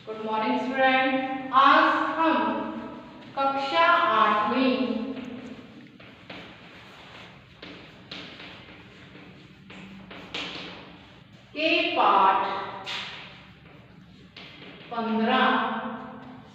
Good morning student. आज हम कक्षा 8वीं के पाठ 15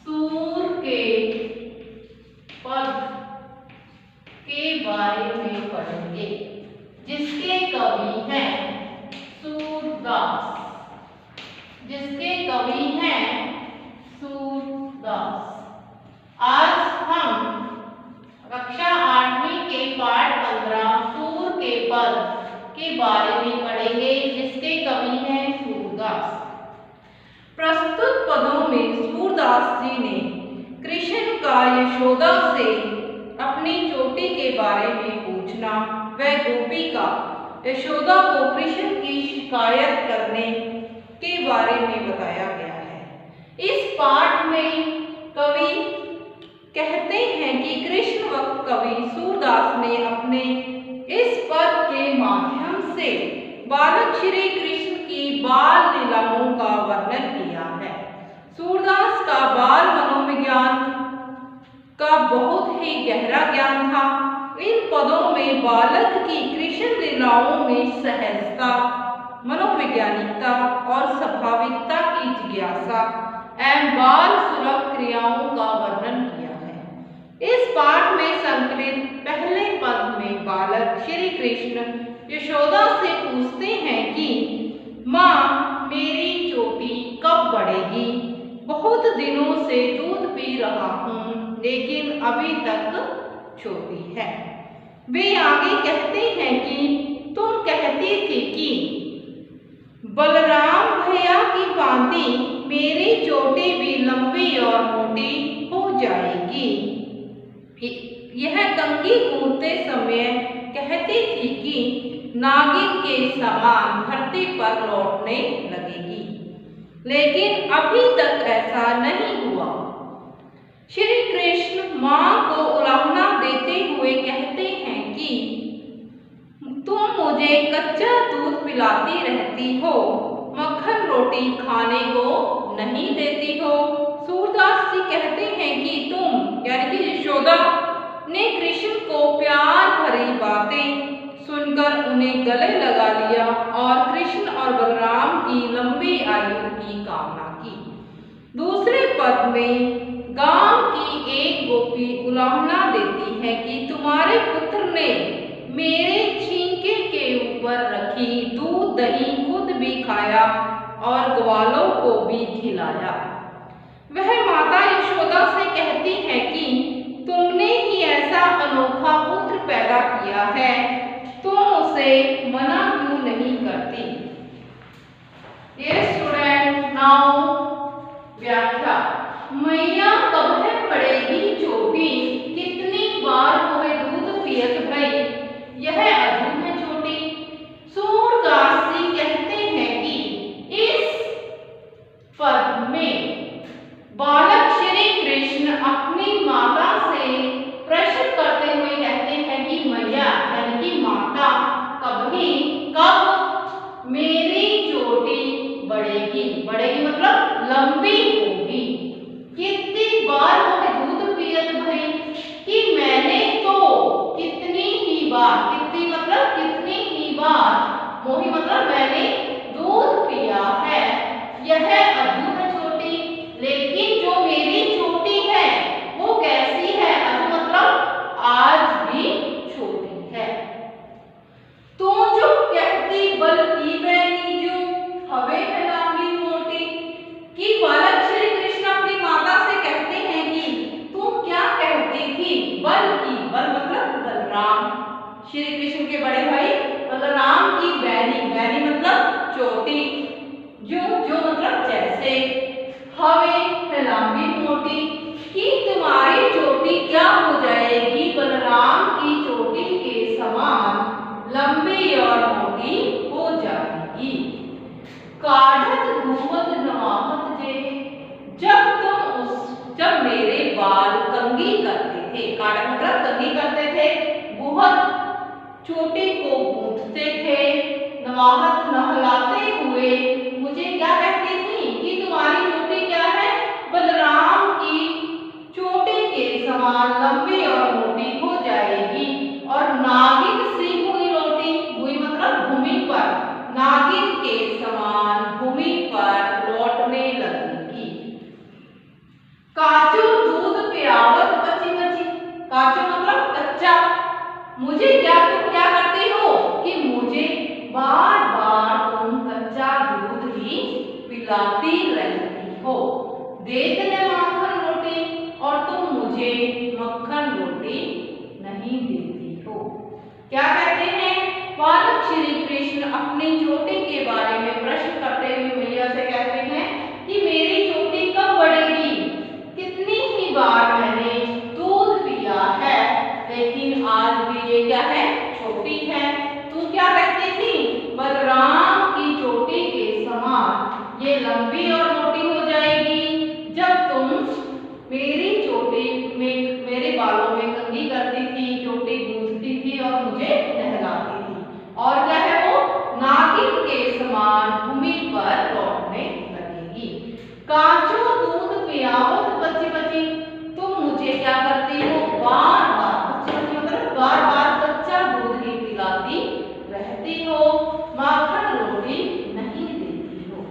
सूर के पद के बारे में पढ़ेंगे, जिसके कवि हैं सूरदास। आज हम कक्षा 8वीं के पाठ 15 सूर के पद के बारे में पढ़ेंगे, जिसके कवि हैं सूरदास। प्रस्तुत पदों में सूरदास जी ने कृष्ण का यशोदा से अपनी चोटी के बारे में पूछना व गोपी का यशोदा को कृष्ण की शिकायत करने के बारे में बताया गया है। इस पाठ में कवि कहते हैं कि कृष्ण वक्त कवि सूरदास ने अपने इस पद के माध्यम से बालक श्री कृष्ण की बाल लीलाओं का वर्णन किया है। सूरदास का बाल मनोविज्ञान का बहुत ही गहरा ज्ञान था। इन पदों में बालक की कृष्ण लीलाओं में सहजता, मनोवैज्ञानिकता और स्वाभाविकता की जिज्ञासा एवं बाल सुलभ क्रियाओं का वर्णन किया है। इस पाठ में संकलित पहले पद में बालक श्री कृष्ण यशोदा से पूछते हैं कि माँ, मेरी चोटी कब बढ़ेगी? बहुत दिनों से दूध पी रहा हूँ, लेकिन अभी तक छोटी है। वे आगे कहते हैं कि तुम कहती थी कि बलराम भैया की भांति मेरी चोटी भी लंबी और मोटी हो जाएगी। यह कंघी गूंथते समय कहती थी कि नागिन के समान धरती पर लौटने लगेगी, लेकिन अभी तक ऐसा नहीं हुआ। श्री कृष्ण माँ को उलाहना देते हुए कहते हैं कि तुम मुझे कच्चा दूध पिलाती रहती हो, मक्खन रोटी खाने को नहीं देती हो। सूरदास जी कहते हैं कि तुम यानी कि यशोदा ने कृष्ण को प्यार भरी बातें सुनकर उन्हें गले लगा लिया और कृष्ण और बलराम की लंबी आयु की कामना की। दूसरे पद में गांव की एक गोपी उलाहना देती है कि तुम्हारे पुत्र ने मेरे छींके के ऊपर रखी दूध दही खुद भी खाया और ग्वालों को भी खिलाया। वह माता यशोदा से कहती है कि तुमने ही ऐसा अनोखा पुत्र पैदा किया है, तुम उसे मना क्यों नहीं करती? Dear student, now व्याख्या। मैया कब है पड़ेगी चोटी, कितनी बार वह दूध पियत भई, यह अधू है छोटी। सूरदास जी कहते हैं कि इस पद में बालक श्री कृष्ण अपनी माता से प्रश्न करते हुए कहते हैं कि मैया यानी कि माता कब मेरी चोटी बढ़ेगी। बढ़ेगी मतलब लंबी होगी। कितनी बार वह दूध पियत भई कि मैंने तो कितनी ही बार, कितनी मतलब कितनी ही बार, मोही मतलब मैंने दूध पिया है। यह अधू है छोटी, लेकिन जो मेरी चोटी है वो कैसी है? अधू मतलब आज भी छोटी है। तू जो कहती बल्कि बैनी जो हवे है लंबी मोटी। कि बालक श्री कृष्ण अपनी माता से कहते हैं कि तुम क्या कहती थी? बल्कि, बल मतलब बलराम, श्री कृष्ण के बड़े भाई बलराम की बैनी, बैनी मतलब चोटी, जो मतलब जैसे, हवे है लंबी मोटी, कि तुम्हारी चोटी क्या हो जाएगी? बलराम की चोटी के समान लंबी और मोटी हो जाएगी। काढ़त घूमत नवाहत जे, जब मेरे बाल कंघी करते थे, काढ़त मतलब कंघी करते थे, गुहत चोटी को गूंथते थे, नवाहत नहलाते हुए मुझे क्या कहती थी कि तुम्हारी चोटी क्या है? देख ले माखन रोटी और तुम मुझे मक्खन रोटी नहीं देती हो। क्या कहते हैं? बालक श्री कृष्ण अपनी चोटी के बारे में प्रश्न करते हुए मैया से कहते हैं कि मेरी चोटी कब बढ़ेगी? कितनी ही बार मैंने दूध पिया है, लेकिन आज भी ये क्या है? छोटी है। तू क्या कहती थी? बलराम की चोटी के समान ये लंबी और मोटी हो जाएगी जब तुम मेरी चोटी में, मेरे बालों में कंघी करती थी, चोटी गूंथती थी और मुझे नहलाती थी। और क्या है वो? नागिन के समान भूमि पर लौटने लगेगी। कांचो दूध पियावत बची बची, तुम मुझे क्या करती हो? बार बार, बची बची मतलब बार बार कच्चा दूध ही पिलाती रहती हो, माखन रोटी नहीं देती हो।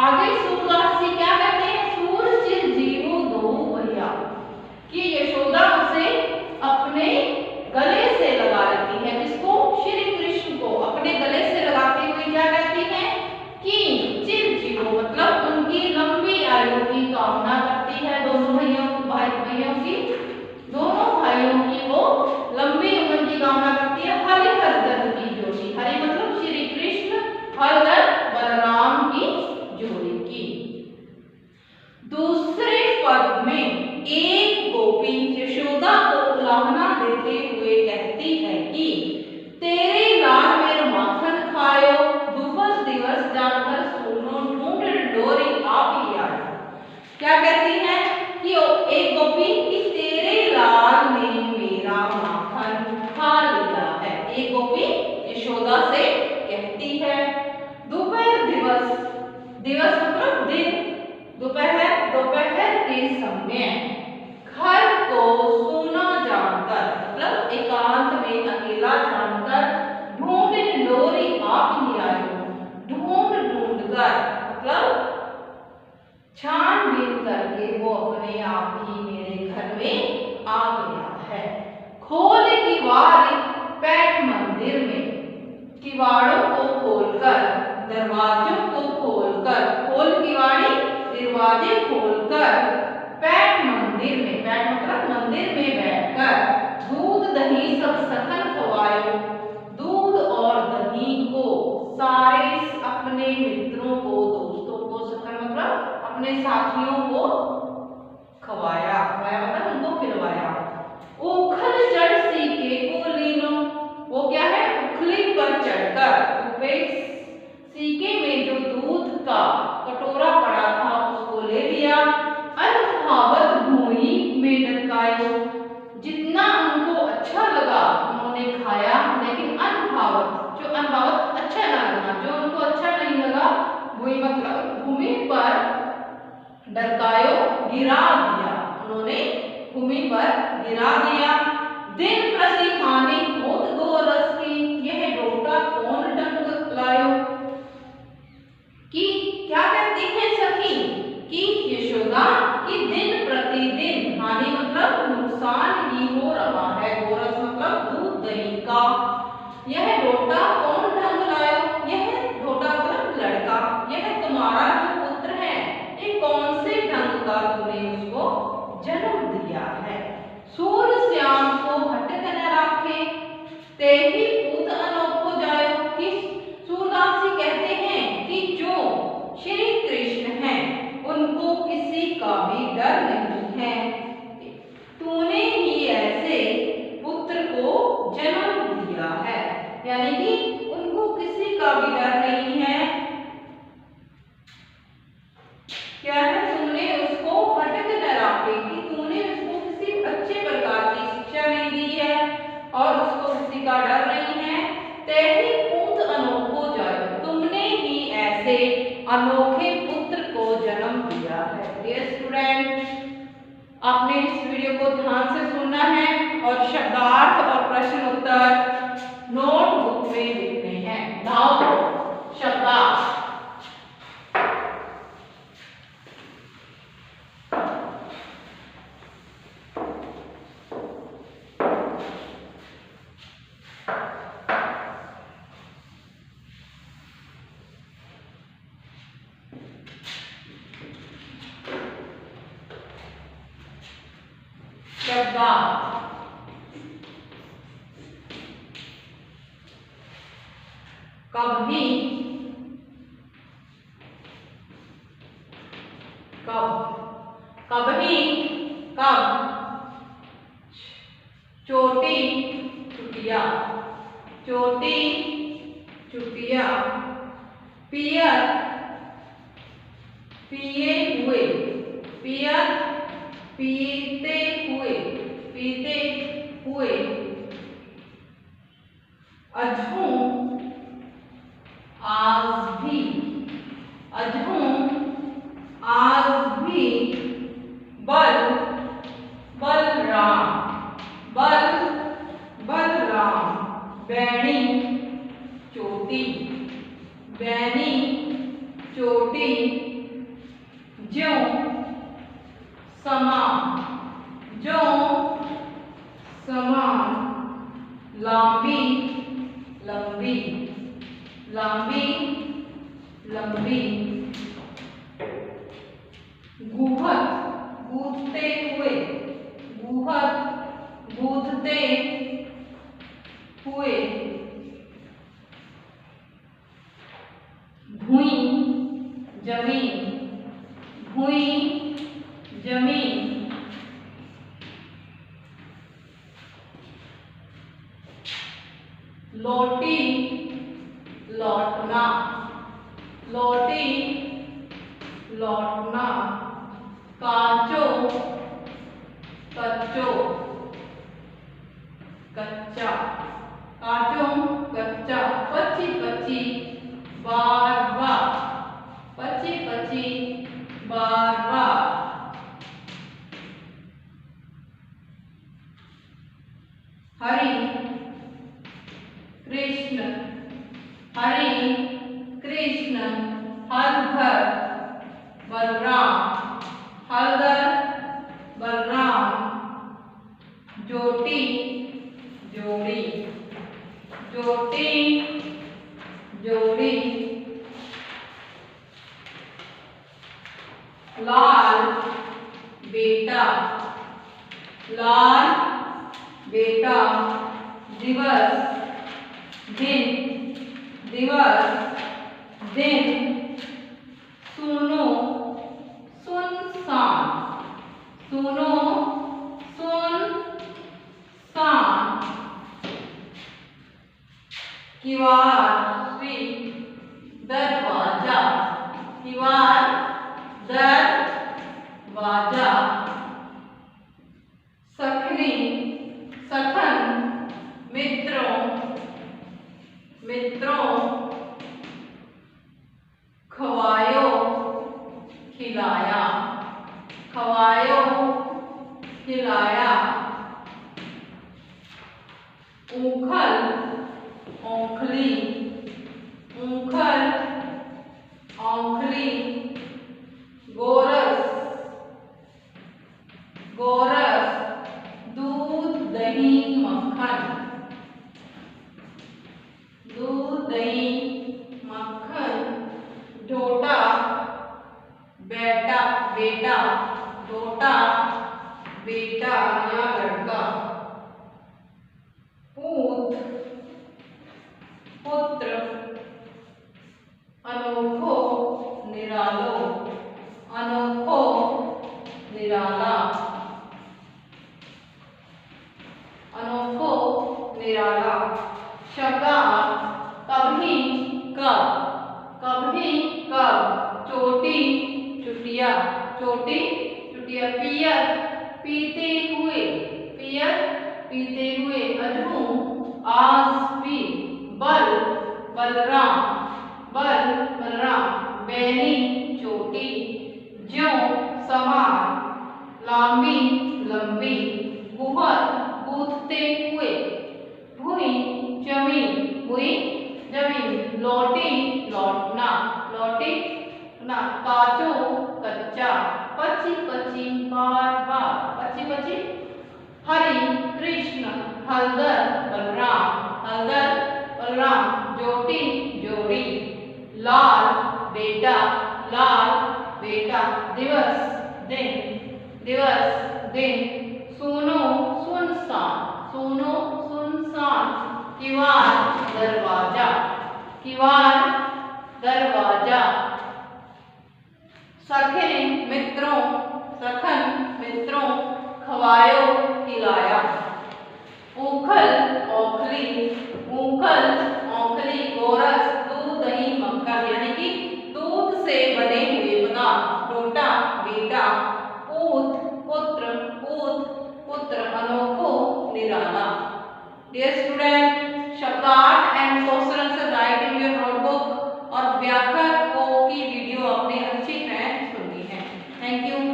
आगे सूरदास जी क्या कहते हैं? सूर चिर जीवो दो भैया, कि यशोदा उसे अपने गले से लगा लेती है। किसको? श्री कृष्ण को अपने गले से लगाते हुए क्या कहती है? कि चिर जीवो मतलब उनकी लंबी आयु की कामना करती है। दोनों भाइयों की, दोनों भाइयों की वो लंबी उम्र की कामना करती है। हरि हरदन की जोड़ी, हरि मतलब श्री कृष्ण, हरदन बलराम की जोड़ी की। दूसरे पद में एक गोपी यशोदा को उलाहना देते हुए कहती है कि तेरे लाल मेरा माखन खायो, दोपहर दिवस जाकर सोनो ढूंढ डोरी आप ही आयो। क्या कहती है? कि एक गोपी कि तेरे लाल ने मेरा माखन खा लिया है। एक गोपी यशोदा से कहती है। दोपहर दिवस, दिवस मतलब दिन, दोपहर के समय घर को सूना जानकर मतलब एकांत में अकेला जानकर ढूंढ डोरी आप ही आयो। ढूंढ कर मतलब छानबीन करके वो अपने आप ही मेरे घर में आ गया है। खोल किवाड़ पैठ मंदिर में, किवाड़ों को खोलकर, दरवाजों को खोलकर, खोल किवाड़ी दरवाजे खोलकर, पैठ मंदिर में, पैठ मतलब मंदिर में बैठकर दूध दही सब सखन खवायो। दूध और दही को सारे अपने मित्रों को, दोस्तों को, सखन मतलब अपने साथियों को खवाया, खवाया मतलब उनको खिलवाया। उखल चढ़ सीके को लीनो, वो क्या है? उखली पर चढ़कर सीके में जो दूध का कटोरा पड़ा था उसको ले लिया। अनभावत भूमि में डकायो, जितना उनको अच्छा लगा उन्होंने खाया, लेकिन अनभावत, जो अनभावत अच्छा ना लगा, जो उनको अच्छा नहीं लगा, भूमि मतलब भूमि पर डकायो गिरा दिया, उन्होंने भूमि पर गिरा दिया। दिन प्रति हानि होत गोरस की, यह डोटा कौन ढंग लायो। कि क्या कहती है सखी? कि यशोदा कि दिन प्रतिदिन हानि मतलब नुकसान ही हो रहा है, गोरस मतलब दूध दही का। यह डोटा कौन ढंग लायो, यह डोटा मतलब लड़का, यह तुम्हारा जो पुत्र है, ये कौन से ढंग का तुमने उसको जन्म दिया है। सूर श्याम को हटक न राखे, ते ही पूत अनोखो जायो। कि सूरदास जी कहते हैं कि जो श्री कृष्ण हैं उनको किसी का भी डर नहीं है, तूने ही ऐसे पुत्र को जन्म दिया है, यानी कि उनको किसी का भी डर नहीं है। क्या है? तुमने उसको भटक न राखे, कि तूने उसको किसी अच्छे प्रकार की शिक्षा नहीं दी है और उसको किसी का डर नहीं है। तेही पूत अनोखो जायो, तुमने ही ऐसे अनोखे पुत्र को जन्म दिया है। डियर स्टूडेंट, आपने इस वीडियो को ध्यान से सुनना है और शब्दार्थ और प्रश्न उत्तर नोटबुक में लिखने हैं। नाउ शब्दार्थ। शब्दार्थ। कभी, कब, कभी, कब, चोटी, चुटिया, चोटी, चुटिया, पियर, पिए हुए, पियर, पीते हुए, पीते हुए, अजहूं, आज भी, अजहूं, आज भी, बल, बलराम, बल, बलराम, बैणी, चोटी, बैणी, चोटी, ज्यों, समान, ज्यों, समान, लांबी, लंबी, लंबी, लंबी, गुहत, गूंथते हुए, गुहत, गूंथते हुए, भुई, जमीन, भुई, जमीन, लोटी, लौटना, लोटी, लौटना, काचो, कच्चो, कच्चा, काचो, कच्चा, पची पची, बार बार, पची पची, बार बार, हरि कृष्ण, हरि कृष्ण, हलधर, बलराम, हलधर, बलराम, जोटी, जोड़ी, जोटी, जोड़ी, लाल, बेटा, लाल, बेटा, दिवस, दिन, दिवस, दिन, सुनो, सुनसान, सुनो, सुनसान, किवाड़, दरवाजा, किवाड़, दरवाजा, सखनी, सखन, मित्रों, मित्रों, खवायो, खिलाया, खवायो, खिलाया, ऊखल, औंखली, ऊखल, औंखली, गोरस, गोरस, दूध, दही, मक्खन, दूध, दही, मक्खन, ढोटा, बेटा, बेटा, ढोटा, बेटा या लड़का, पूत, पुत्र, अनोखो, निरालो, अनोखो, निराला, अनोखो, निराला, शब्दार्थ, कभी, कब, कभी, कब, चोटी, चुटिया, चोटी, चुटिया, पियर, पीते हुए, पियर, पीते हुए, अजहूं, आज भी, बल, बलराम, बल, बलराम, बैनी, चोटी, ज्यों, समान, लांबी, लंबी, गुहत, गूंथते हुए, भुई, जमीन, भुई, जमीन, लोटी, लौटना, लोटी, ना, काचो, कच्चा, पची पची, बार बार, पची पची, हरि कृष्ण, हलधर, बलराम, हलधर, बलराम, जोटी, जोड़ी, लाल, बेटा, लाल, बेटा, दिवस, दिन, दिवस, दिन, सुनो, सुनसान, सुनो सुनसान। किवाड़ दरवाजा, किवाड़ दरवाजा। सखन मित्रों, सखन मित्रों। खवायो खिलाया। ऊखल औखली, ऊखल औखली। गोरस दूध दही मक्खन, यानी कि दूध से बने हुए पदार्थ। टोटा बेटा। पूत पुत्र, पूत पुत्र। अनोखो निराला। डियर स्टूडेंट, शब्दार्थ and question answer right in your notebook. और व्याकरण को की वीडियो आपने अच्छी तरह सुनी है। Thank you.